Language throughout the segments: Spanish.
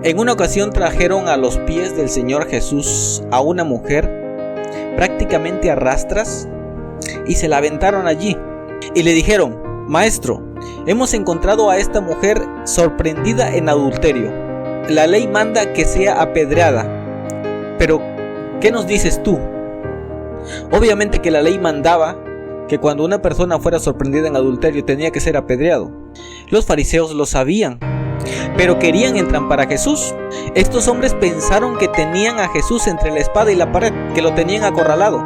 En una ocasión trajeron a los pies del Señor Jesús a una mujer, prácticamente a rastras, y se la aventaron allí. Y le dijeron: Maestro, hemos encontrado a esta mujer sorprendida en adulterio. La ley manda que sea apedreada, pero ¿qué nos dices tú? Obviamente que la ley mandaba que cuando una persona fuera sorprendida en adulterio tenía que ser apedreado. Los fariseos lo sabían, pero querían entrampar a Jesús. Estos hombres pensaron que tenían a Jesús entre la espada y la pared, que lo tenían acorralado.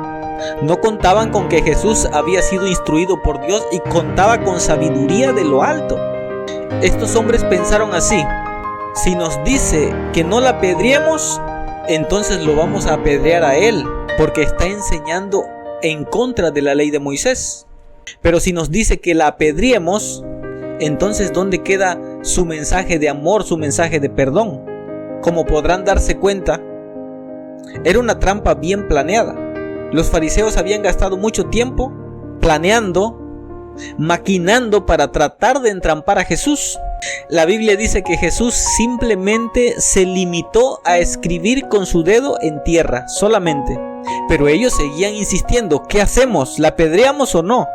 No contaban con que Jesús había sido instruido por Dios y contaba con sabiduría de lo alto. Estos hombres pensaron así: si nos dice que no la apedreemos, entonces lo vamos a apedrear a él, porque está enseñando en contra de la ley de Moisés. Pero si nos dice que la apedreemos, entonces ¿dónde queda su mensaje de amor, su mensaje de perdón? Como podrán darse cuenta, era una trampa bien planeada. Los fariseos habían gastado mucho tiempo planeando, maquinando para tratar de entrampar a Jesús. La Biblia dice que Jesús simplemente se limitó a escribir con su dedo en tierra, solamente. Pero ellos seguían insistiendo: ¿qué hacemos? ¿La apedreamos o no?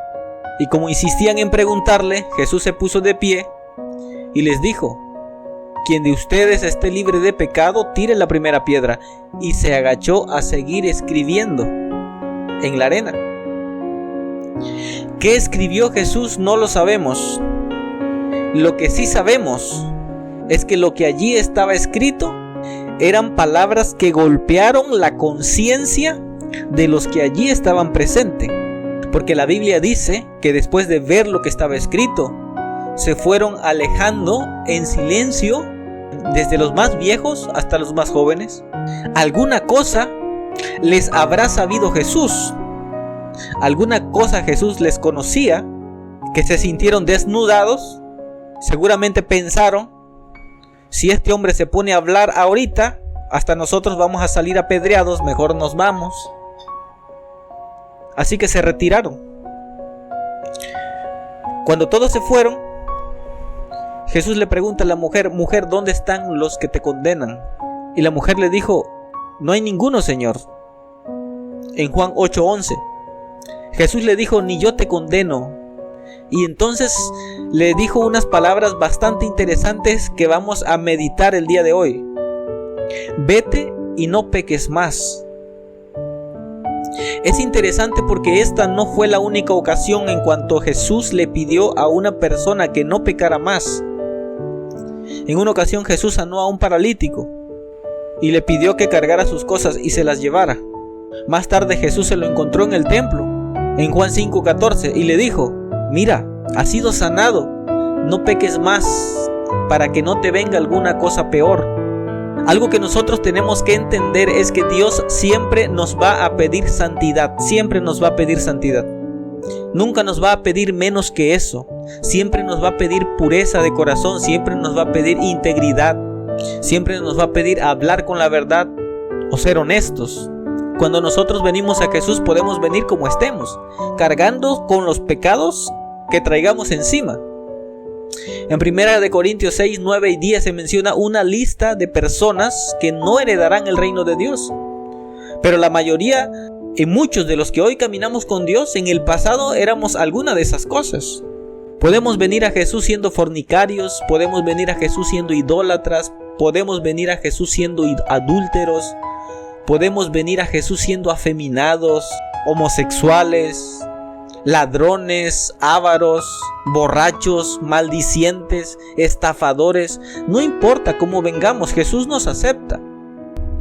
Y como insistían en preguntarle, Jesús se puso de pie y les dijo: quien de ustedes esté libre de pecado, tire la primera piedra. Y se agachó a seguir escribiendo en la arena. ¿Qué escribió Jesús? No lo sabemos. Lo que sí sabemos es que lo que allí estaba escrito eran palabras que golpearon la conciencia de los que allí estaban presentes. Porque la Biblia dice que después de ver lo que estaba escrito, se fueron alejando en silencio, desde los más viejos hasta los más jóvenes. Alguna cosa les habrá sabido Jesús. Alguna cosa Jesús les conocía, que se sintieron desnudados. Seguramente pensaron: si este hombre se pone a hablar ahorita, hasta nosotros vamos a salir apedreados, mejor nos vamos. Así que se retiraron. Cuando todos se fueron, Jesús le pregunta a la mujer: mujer, ¿dónde están los que te condenan? Y la mujer le dijo: no hay ninguno, Señor. En Juan 8:11, Jesús le dijo: ni yo te condeno. Y entonces le dijo unas palabras bastante interesantes que vamos a meditar el día de hoy. Vete y no peques más. Es interesante porque esta no fue la única ocasión en cuanto Jesús le pidió a una persona que no pecara más. En una ocasión Jesús sanó a un paralítico y le pidió que cargara sus cosas y se las llevara. Más tarde Jesús se lo encontró en el templo, en Juan 5:14, y le dijo: mira, has sido sanado, no peques más para que no te venga alguna cosa peor. Algo que nosotros tenemos que entender es que Dios siempre nos va a pedir santidad, siempre nos va a pedir santidad. Nunca nos va a pedir menos que eso. Siempre nos va a pedir pureza de corazón, siempre nos va a pedir integridad, siempre nos va a pedir hablar con la verdad o ser honestos. Cuando nosotros venimos a Jesús podemos venir como estemos, cargando con los pecados que traigamos encima. En 1 Corintios 6, 9 y 10 se menciona una lista de personas que no heredarán el reino de Dios. Pero la mayoría y muchos de los que hoy caminamos con Dios, en el pasado éramos alguna de esas cosas. Podemos venir a Jesús siendo fornicarios, podemos venir a Jesús siendo idólatras, podemos venir a Jesús siendo adúlteros, podemos venir a Jesús siendo afeminados, homosexuales, ladrones, ávaros, borrachos, maldicientes, estafadores. No importa cómo vengamos, Jesús nos acepta.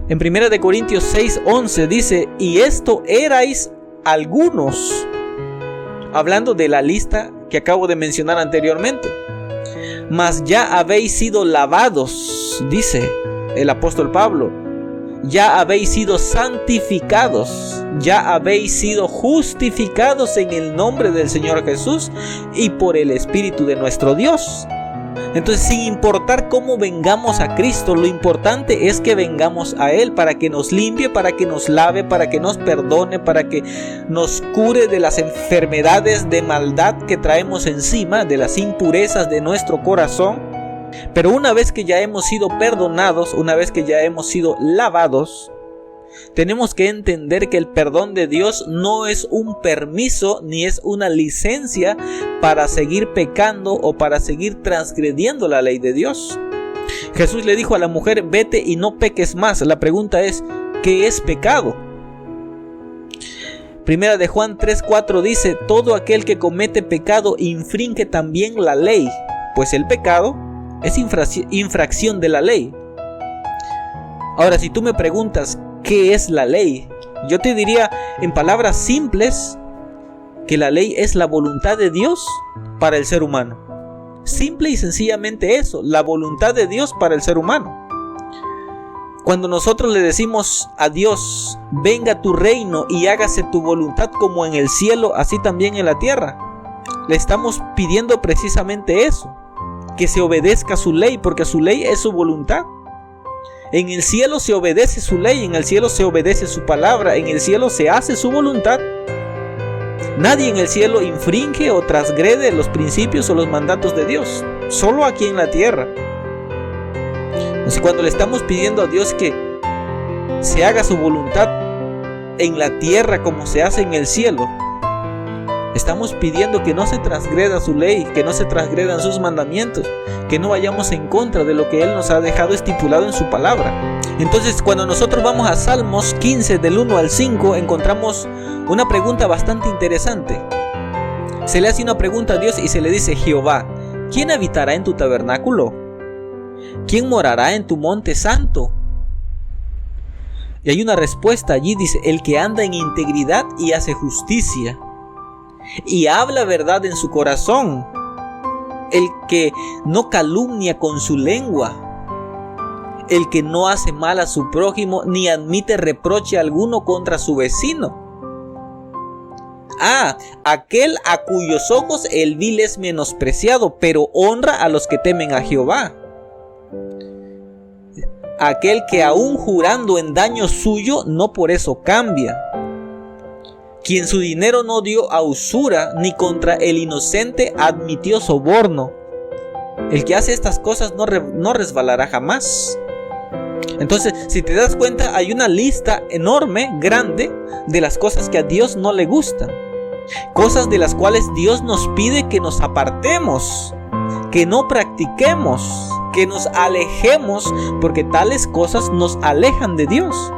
En 1 Corintios 6:11 dice: y esto erais algunos, hablando de la lista que acabo de mencionar anteriormente. Mas ya habéis sido lavados, dice el apóstol Pablo. Ya habéis sido santificados, ya habéis sido justificados en el nombre del Señor Jesús y por el Espíritu de nuestro Dios. Entonces, sin importar cómo vengamos a Cristo, lo importante es que vengamos a Él para que nos limpie, para que nos lave, para que nos perdone, para que nos cure de las enfermedades de maldad que traemos encima, de las impurezas de nuestro corazón. Pero una vez que ya hemos sido perdonados, una vez que ya hemos sido lavados, tenemos que entender que el perdón de Dios no es un permiso ni es una licencia para seguir pecando o para seguir transgrediendo la ley de Dios. Jesús le dijo a la mujer: vete y no peques más. La pregunta es: ¿qué es pecado? Primera de Juan 3:4 dice: todo aquel que comete pecado infringe también la ley, pues el pecado es infracción de la ley. Ahora, si tú me preguntas ¿qué es la ley?, yo te diría en palabras simples que la ley es la voluntad de Dios para el ser humano. Simple y sencillamente eso, la voluntad de Dios para el ser humano. Cuando nosotros le decimos a Dios: venga tu reino y hágase tu voluntad como en el cielo, así también en la tierra, le estamos pidiendo precisamente eso, que se obedezca su ley, porque su ley es su voluntad. En el cielo se obedece su ley, en el cielo se obedece su palabra, en el cielo se hace su voluntad. Nadie en el cielo infringe o transgrede los principios o los mandatos de Dios, solo aquí en la tierra. Entonces, cuando le estamos pidiendo a Dios que se haga su voluntad en la tierra como se hace en el cielo, estamos pidiendo que no se transgreda su ley, que no se transgredan sus mandamientos, que no vayamos en contra de lo que Él nos ha dejado estipulado en su palabra. Entonces, cuando nosotros vamos a Salmos 15 del 1 al 5, encontramos una pregunta bastante interesante. Se le hace una pregunta a Dios y se le dice: Jehová, ¿quién habitará en tu tabernáculo? ¿Quién morará en tu monte santo? Y hay una respuesta allí, dice: el que anda en integridad y hace justicia y habla verdad en su corazón, el que no calumnia con su lengua, el que no hace mal a su prójimo ni admite reproche alguno contra su vecino. Aquel a cuyos ojos el vil es menospreciado, pero honra a los que temen a Jehová. Aquel que aún jurando en daño suyo no por eso cambia. Quien su dinero no dio a usura, ni contra el inocente admitió soborno. El que hace estas cosas no resbalará jamás. Entonces, si te das cuenta, hay una lista enorme, grande, de las cosas que a Dios no le gustan. Cosas de las cuales Dios nos pide que nos apartemos, que no practiquemos, que nos alejemos, porque tales cosas nos alejan de Dios.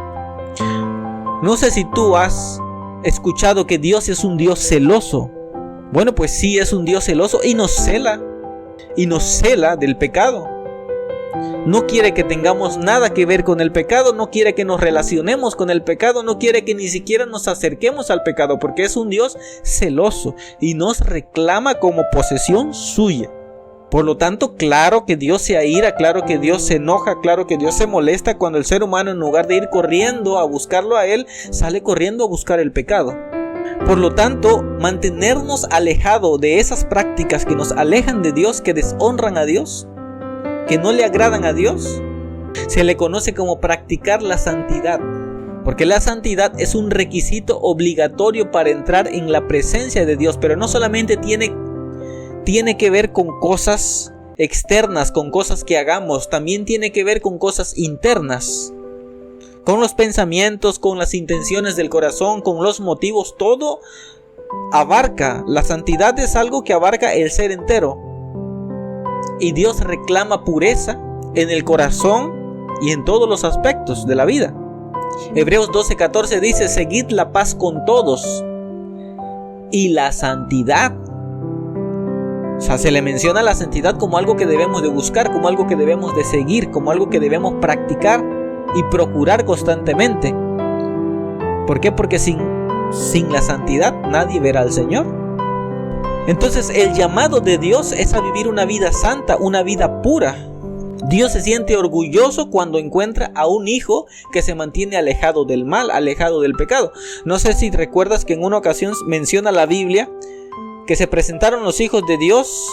No sé si tú has escuchado que Dios es un Dios celoso. Bueno, pues sí, es un Dios celoso y nos cela del pecado. No quiere que tengamos nada que ver con el pecado, no quiere que nos relacionemos con el pecado, no quiere que ni siquiera nos acerquemos al pecado, porque es un Dios celoso y nos reclama como posesión suya. Por lo tanto, claro que Dios se aira, claro que Dios se enoja, claro que Dios se molesta cuando el ser humano, en lugar de ir corriendo a buscarlo a Él, sale corriendo a buscar el pecado. Por lo tanto, mantenernos alejados de esas prácticas que nos alejan de Dios, que deshonran a Dios, que no le agradan a Dios, se le conoce como practicar la santidad. Porque la santidad es un requisito obligatorio para entrar en la presencia de Dios, pero no solamente tiene que ver con cosas externas, con cosas que hagamos, también tiene que ver con cosas internas, con los pensamientos, con las intenciones del corazón, con los motivos. Todo abarca, la santidad es algo que abarca el ser entero, y Dios reclama pureza en el corazón y en todos los aspectos de la vida. Hebreos 12:14 dice: seguid la paz con todos y la santidad. O sea, se le menciona la santidad como algo que debemos de buscar, como algo que debemos de seguir, como algo que debemos practicar y procurar constantemente. ¿Por qué? Porque sin la santidad nadie verá al Señor. Entonces, el llamado de Dios es a vivir una vida santa, una vida pura. Dios se siente orgulloso cuando encuentra a un hijo que se mantiene alejado del mal, alejado del pecado. No sé si recuerdas que en una ocasión menciona la Biblia que se presentaron los hijos de Dios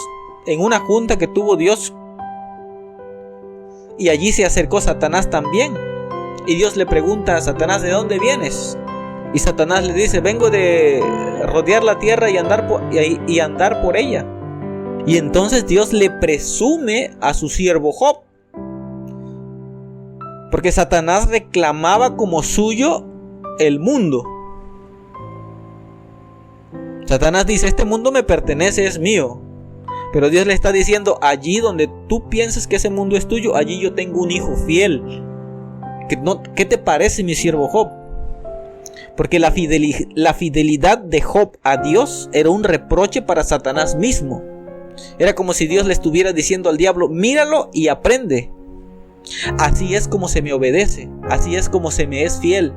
en una junta que tuvo Dios, y allí se acercó Satanás también, y Dios le pregunta a Satanás: ¿de dónde vienes? Y Satanás le dice: vengo de rodear la tierra y andar por ella. Y entonces Dios le presume a su siervo Job, porque Satanás reclamaba como suyo el mundo. Satanás dice: este mundo me pertenece, es mío. Pero Dios le está diciendo: allí donde tú piensas que ese mundo es tuyo, allí yo tengo un hijo fiel. ¿Qué te parece, mi siervo Job? Porque la fidelidad de Job a Dios era un reproche para Satanás mismo. Era como si Dios le estuviera diciendo al diablo: míralo y aprende. Así es como se me obedece, así es como se me es fiel.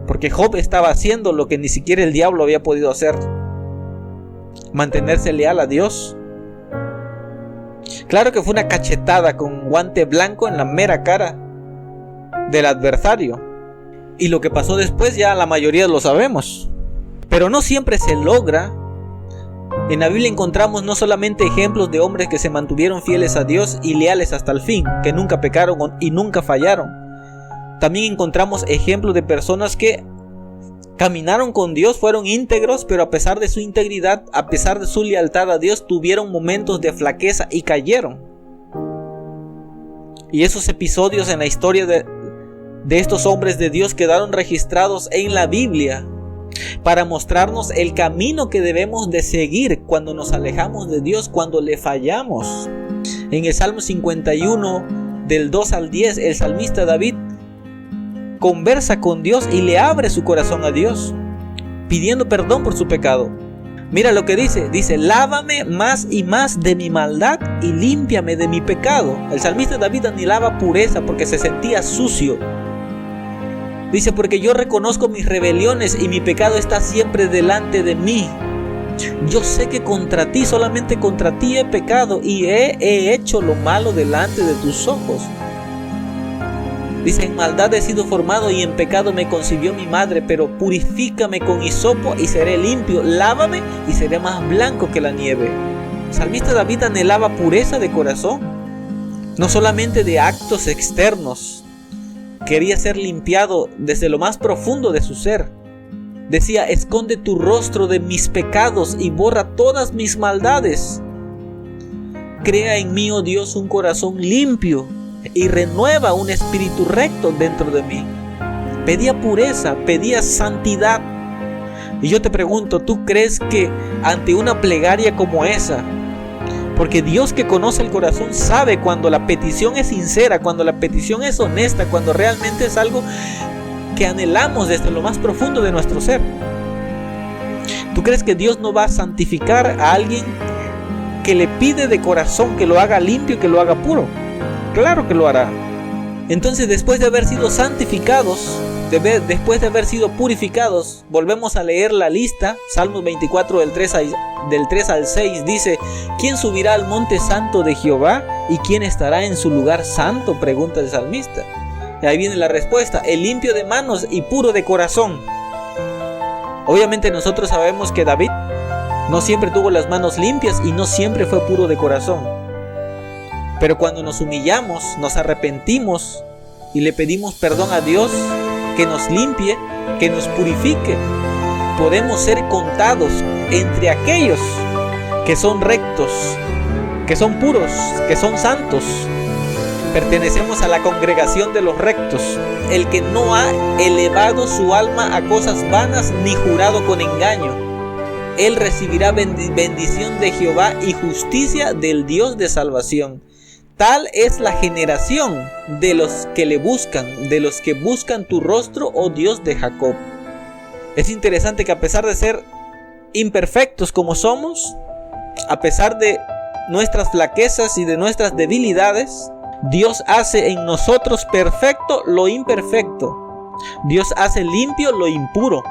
Porque Job estaba haciendo lo que ni siquiera el diablo había podido hacer: mantenerse leal a Dios. Claro que fue una cachetada con guante blanco en la mera cara del adversario. Y lo que pasó después ya la mayoría lo sabemos. Pero no siempre se logra. En la Biblia encontramos no solamente ejemplos de hombres que se mantuvieron fieles a Dios y leales hasta el fin, que nunca pecaron y nunca fallaron. También encontramos ejemplos de personas que caminaron con Dios, fueron íntegros, pero a pesar de su integridad, a pesar de su lealtad a Dios, tuvieron momentos de flaqueza y cayeron. Y esos episodios en la historia de estos hombres de Dios quedaron registrados en la Biblia para mostrarnos el camino que debemos de seguir cuando nos alejamos de Dios, cuando le fallamos. En el Salmo 51, del 2 al 10, el salmista David conversa con Dios y le abre su corazón a Dios, pidiendo perdón por su pecado. Mira lo que dice: lávame más y más de mi maldad y límpiame de mi pecado. El salmista David anhelaba pureza porque se sentía sucio. Dice: porque yo reconozco mis rebeliones y mi pecado está siempre delante de mí. Yo sé que contra ti, solamente contra ti he pecado y he hecho lo malo delante de tus ojos. Dice: en maldad he sido formado y en pecado me concibió mi madre, pero purifícame con hisopo y seré limpio, lávame y seré más blanco que la nieve. El salmista David anhelaba pureza de corazón, no solamente de actos externos. Quería ser limpiado desde lo más profundo de su ser. Decía: esconde tu rostro de mis pecados y borra todas mis maldades. Crea en mí, oh Dios, un corazón limpio y renueva un espíritu recto dentro de mí. Pedía pureza, pedía santidad. Y yo te pregunto, ¿tú crees que ante una plegaria como esa, porque Dios, que conoce el corazón, sabe cuando la petición es sincera, cuando la petición es honesta, cuando realmente es algo que anhelamos desde lo más profundo de nuestro ser? ¿Tú crees que Dios no va a santificar a alguien que le pide de corazón que lo haga limpio y que lo haga puro? Claro que lo hará. Entonces, después de haber sido santificados, después de haber sido purificados, volvemos a leer la lista. Salmos 24 del 3 al 6 dice: ¿quién subirá al monte santo de Jehová? ¿Y quién estará en su lugar santo?, pregunta el salmista. Y ahí viene la respuesta: el limpio de manos y puro de corazón. Obviamente nosotros sabemos que David no siempre tuvo las manos limpias y no siempre fue puro de corazón. Pero cuando nos humillamos, nos arrepentimos y le pedimos perdón a Dios, que nos limpie, que nos purifique, podemos ser contados entre aquellos que son rectos, que son puros, que son santos. Pertenecemos a la congregación de los rectos, el que no ha elevado su alma a cosas vanas ni jurado con engaño. Él recibirá bendición de Jehová y justicia del Dios de salvación. Tal es la generación de los que le buscan, de los que buscan tu rostro, oh Dios de Jacob. Es interesante que a pesar de ser imperfectos como somos, a pesar de nuestras flaquezas y de nuestras debilidades, Dios hace en nosotros perfecto lo imperfecto. Dios hace limpio lo impuro.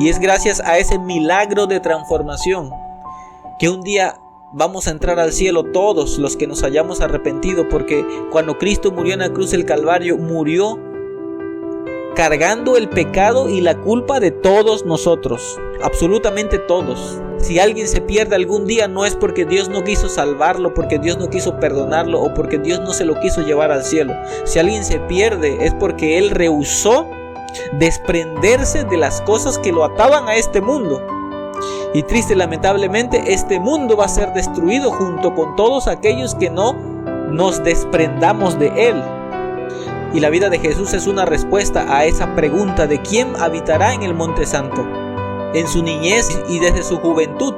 Y es gracias a ese milagro de transformación que un día vamos a entrar al cielo todos los que nos hayamos arrepentido, porque cuando Cristo murió en la cruz del Calvario, murió cargando el pecado y la culpa de todos nosotros, absolutamente todos. Si alguien se pierde algún día, no es porque Dios no quiso salvarlo, porque Dios no quiso perdonarlo o porque Dios no se lo quiso llevar al cielo. Si alguien se pierde, es porque Él rehusó desprenderse de las cosas que lo ataban a este mundo. Y triste, lamentablemente, este mundo va a ser destruido junto con todos aquellos que no nos desprendamos de él. Y la vida de Jesús es una respuesta a esa pregunta de quién habitará en el Monte Santo. En su niñez y desde su juventud,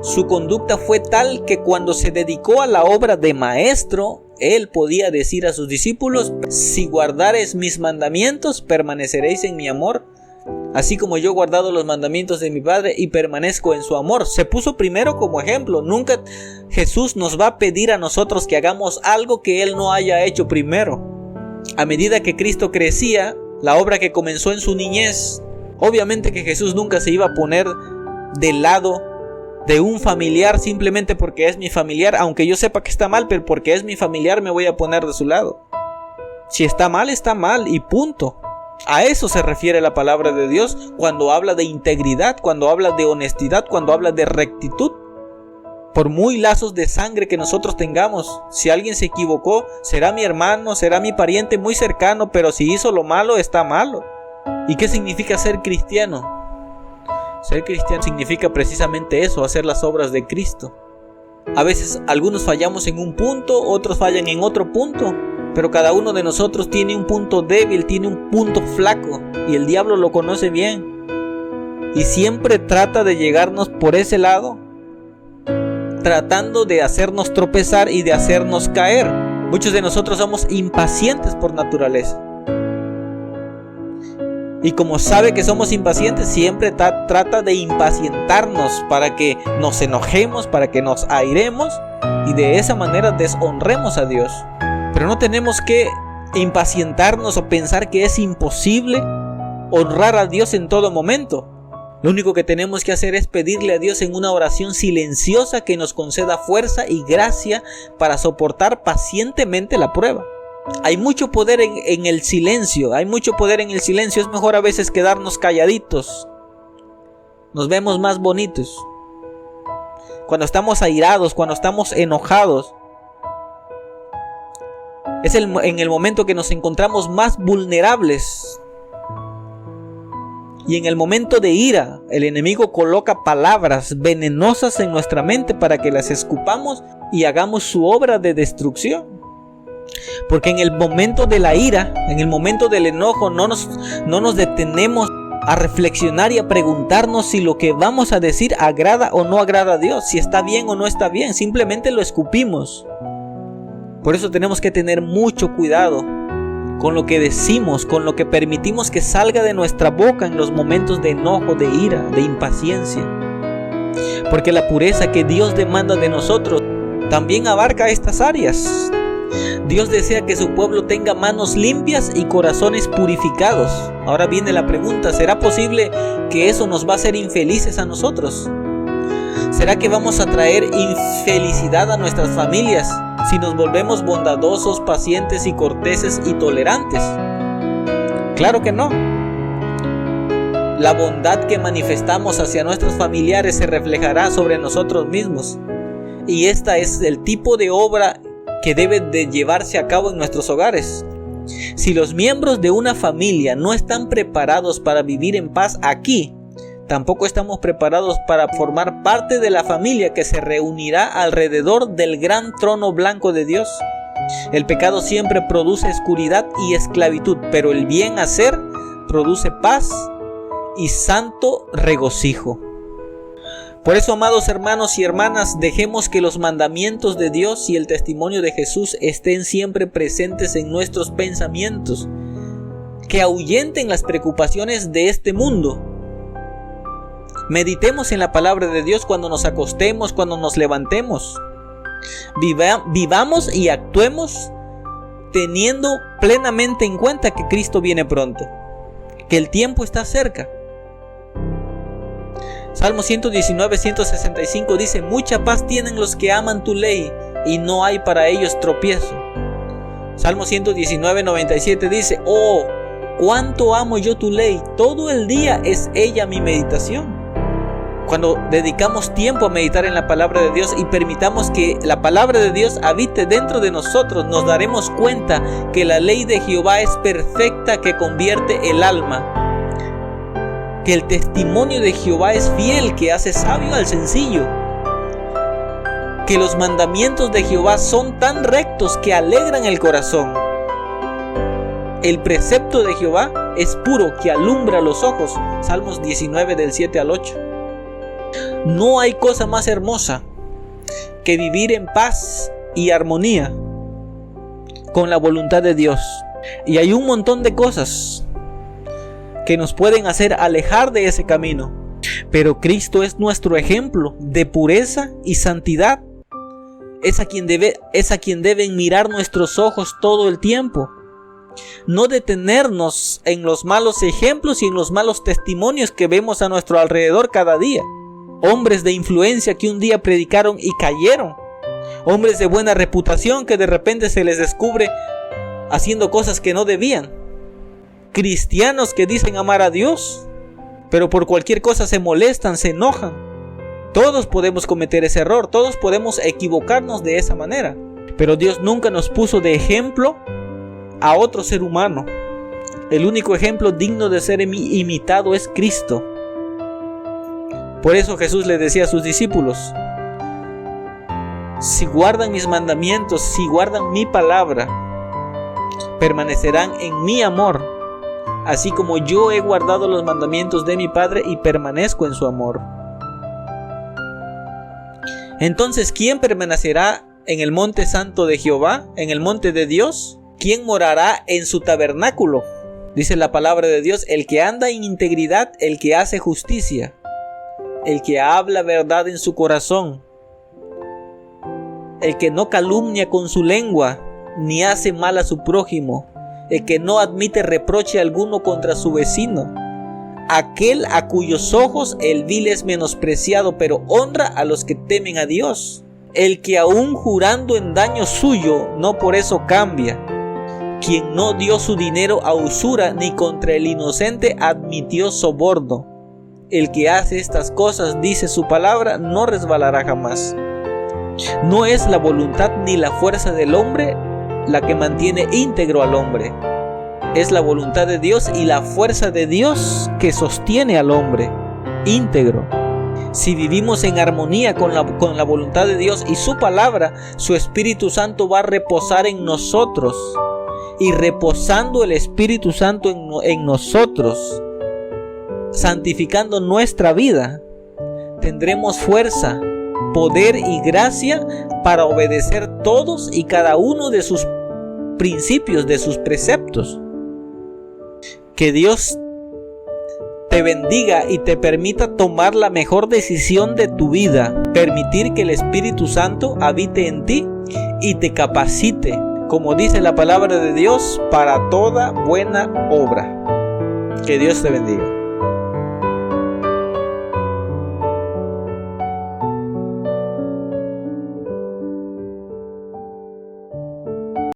su conducta fue tal que cuando se dedicó a la obra de maestro, él podía decir a sus discípulos: si guardareis mis mandamientos, permaneceréis en mi amor, así como yo he guardado los mandamientos de mi Padre y permanezco en su amor. Se puso primero como ejemplo. Nunca Jesús nos va a pedir a nosotros que hagamos algo que él no haya hecho primero. A medida que Cristo crecía, la obra que comenzó en su niñez, obviamente que Jesús nunca se iba a poner del lado de un familiar simplemente porque es mi familiar, aunque yo sepa que está mal, pero porque es mi familiar me voy a poner de su lado. Si está mal y punto. A eso se refiere la palabra de Dios cuando habla de integridad, cuando habla de honestidad, cuando habla de rectitud. Por muy lazos de sangre que nosotros tengamos, si alguien se equivocó, será mi hermano, será mi pariente muy cercano, pero si hizo lo malo, está malo. ¿Y qué significa ser cristiano? Ser cristiano significa precisamente eso, hacer las obras de Cristo. A veces algunos fallamos en un punto, otros fallan en otro punto, pero cada uno de nosotros tiene un punto débil, tiene un punto flaco, y el diablo lo conoce bien. Y siempre trata de llegarnos por ese lado, tratando de hacernos tropezar y de hacernos caer. Muchos de nosotros somos impacientes por naturaleza. Y como sabe que somos impacientes, siempre trata de impacientarnos para que nos enojemos, para que nos airemos y de esa manera deshonremos a Dios. Pero no tenemos que impacientarnos o pensar que es imposible honrar a Dios en todo momento. Lo único que tenemos que hacer es pedirle a Dios en una oración silenciosa que nos conceda fuerza y gracia para soportar pacientemente la prueba. Hay mucho poder en el silencio, Es mejor a veces quedarnos calladitos. Nos vemos más bonitos. Cuando estamos airados, cuando estamos enojados, es en el momento que nos encontramos más vulnerables. Y en el momento de ira, el enemigo coloca palabras venenosas en nuestra mente para que las escupamos y hagamos su obra de destrucción. Porque en el momento de la ira, en el momento del enojo, no nos detenemos a reflexionar y a preguntarnos si lo que vamos a decir agrada o no agrada a Dios, si está bien o no está bien, simplemente lo escupimos. Por eso tenemos que tener mucho cuidado con lo que decimos, con lo que permitimos que salga de nuestra boca en los momentos de enojo, de ira, de impaciencia. Porque la pureza que Dios demanda de nosotros también abarca estas áreas. Dios desea que su pueblo tenga manos limpias y corazones purificados. Ahora viene la pregunta: ¿será posible que eso nos va a hacer infelices a nosotros? ¿Será que vamos a traer infelicidad a nuestras familias si nos volvemos bondadosos, pacientes y corteses y tolerantes? Claro que no. La bondad que manifestamos hacia nuestros familiares se reflejará sobre nosotros mismos. Y esta es el tipo de obra que debe de llevarse a cabo en nuestros hogares. Si los miembros de una familia no están preparados para vivir en paz aquí, tampoco estamos preparados para formar parte de la familia que se reunirá alrededor del gran trono blanco de Dios. El pecado siempre produce oscuridad y esclavitud, pero el bien hacer produce paz y santo regocijo. Por eso, amados hermanos y hermanas, dejemos que los mandamientos de Dios y el testimonio de Jesús estén siempre presentes en nuestros pensamientos, que ahuyenten las preocupaciones de este mundo. Meditemos en la palabra de Dios cuando nos acostemos, cuando nos levantemos. Vivamos y actuemos teniendo plenamente en cuenta que Cristo viene pronto, que el tiempo está cerca. Salmo 119, 165 dice: mucha paz tienen los que aman tu ley, y no hay para ellos tropiezo. Salmo 119, 97 dice: oh, cuánto amo yo tu ley, todo el día es ella mi meditación. Cuando dedicamos tiempo a meditar en la palabra de Dios y permitamos que la palabra de Dios habite dentro de nosotros, nos daremos cuenta que la ley de Jehová es perfecta, que convierte el alma. que el testimonio de Jehová es fiel, que hace sabio al sencillo, que los mandamientos de Jehová son tan rectos que alegran el corazón. El precepto de Jehová es puro, que alumbra los ojos. Salmos 19 del 7 al 8. No hay cosa más hermosa que vivir en paz y armonía con la voluntad de Dios. Y hay un montón de cosas que nos pueden hacer alejar de ese camino, pero Cristo es nuestro ejemplo de pureza y santidad. Es a quien deben mirar nuestros ojos todo el tiempo. No detenernos en los malos ejemplos y en los malos testimonios que vemos a nuestro alrededor cada día. Hombres de influencia que un día predicaron y cayeron. Hombres de buena reputación que de repente se les descubre haciendo cosas que no debían. Cristianos que dicen amar a Dios, pero por cualquier cosa se molestan, se enojan. Todos podemos cometer ese error, todos podemos equivocarnos de esa manera. Pero Dios nunca nos puso de ejemplo a otro ser humano. El único ejemplo digno de ser imitado es Cristo. Por eso Jesús le decía a sus discípulos: si guardan mis mandamientos, si guardan mi palabra, permanecerán en mi amor, así como yo he guardado los mandamientos de mi Padre y permanezco en su amor. Entonces, ¿quién permanecerá en el monte santo de Jehová, en el monte de Dios? ¿Quién morará en su tabernáculo? Dice la palabra de Dios: el que anda en integridad, el que hace justicia, el que habla verdad en su corazón, el que no calumnia con su lengua, ni hace mal a su prójimo, el que no admite reproche alguno contra su vecino, aquel a cuyos ojos el vil es menospreciado, pero honra a los que temen a Dios, el que aún jurando en daño suyo, no por eso cambia, quien no dio su dinero a usura, ni contra el inocente admitió soborno. El que hace estas cosas, dice su palabra, no resbalará jamás. No es la voluntad ni la fuerza del hombre la que mantiene íntegro al hombre. Es la voluntad de Dios y la fuerza de Dios que sostiene al hombre íntegro. Si vivimos en armonía con la voluntad de Dios y su palabra, su Espíritu Santo va a reposar en nosotros. Y reposando el Espíritu Santo en nosotros, santificando nuestra vida, tendremos fuerza, poder y gracia para obedecer todos y cada uno de sus principios, de sus preceptos. Que Dios te bendiga y te permita tomar la mejor decisión de tu vida, permitir que el Espíritu Santo habite en ti y te capacite, como dice la palabra de Dios, para toda buena obra. Que Dios te bendiga.